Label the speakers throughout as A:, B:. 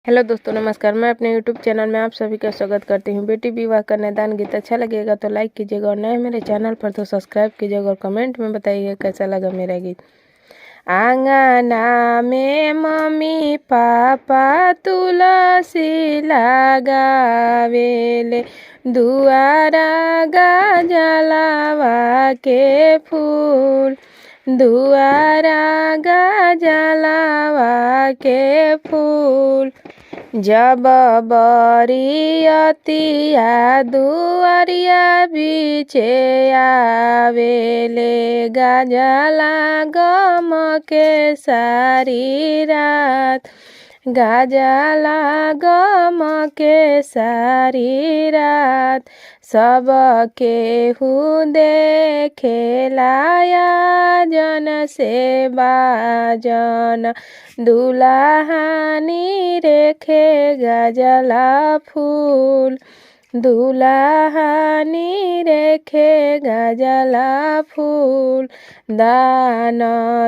A: Hello दोस्तों, नमस्कार। मैं अपने यूट्यूब चैनल में आप सभी का स्वागत करती हूँ। बेटी विवाह कन्यादान गीत अच्छा लगेगा तो लाइक कीजिएगा और नए मेरे चैनल पर तो सब्सक्राइब कीजिएगा और कमेंट में बताइएगा कैसा लगा मेरा गीत। आंगना में मम्मी पापा तुलसी लगावेले, दुआरा गजलवा के फूल, दुआरा गजलवा के फूल। जब बरियतिया दुआरिया बीचे आवेले, गजला गम के सारी रात, गजला गम के सारी रात। सब केहू देखेलाया जन से बाजन, दुल्हानी रेखे गजला फूल, दुल्हानी रेखे गजला फूल। दान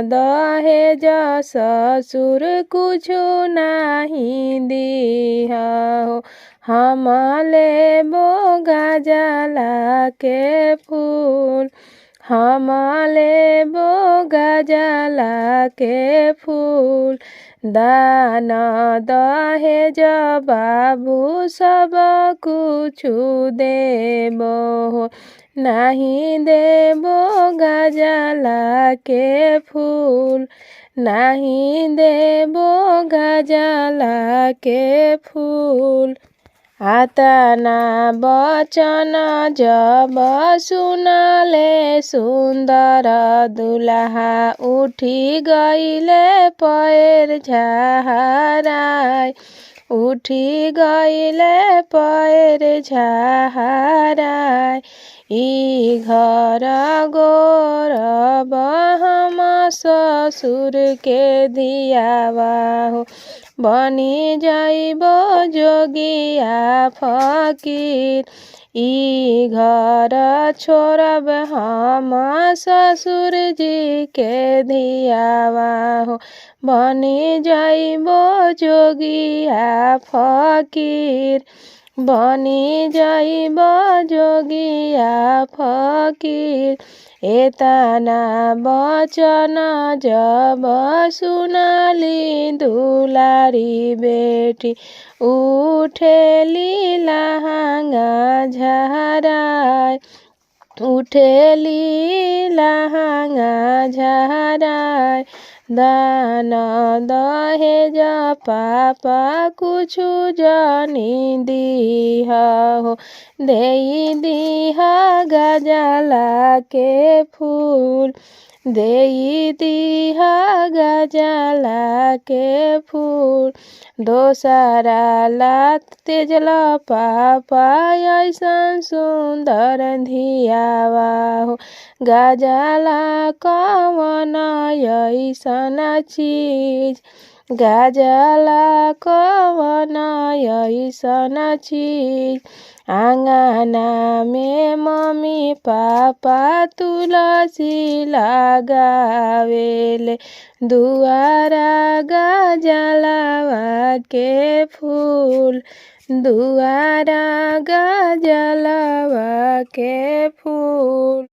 A: दहेज ससुर कुछु नहीं दिया हो, हम लेबो गजला के फूल, हम लेबो गजला के फूल। दान दहेज बाबू सब कुछु देबो हो, नहीं देबो गजला के फूल, नहीं देबो गजला के फूल। आतना बचन जब सुनले सुंदर दुल्हा, उठी गईले पैर झहराय, उठी गईले पैर झहराय। ई घर गोरब हम ससुर के धियावा हो, बनी जाइबो जोगिया फकीर। ई घर छोड़ब हम ससुर जी के धियावा हो, बनी जाइबो जोगिया फकीर, बनी जाइबो जोगिया फकीर। एतना बचन जब सुनली दुलारी बेटी, उठेली लहंगा झहराय, उठेली लहंगा झहराय। दान दहेज पापा कुछु जानी दीहा हो, देई दीहा गजला के फूल, देई दीहा गजला के फूल। दोसरा लात तेजला पापा ऐसन सुंदर धियावा हो, गजला कवन ऐसन चीज, गजला कवन ऐसन चीज। आंगना में मम्मी पापा तुलसी लगावेले, दुआरा गजलवा के फूल, दुआरा गजलवा के फूल।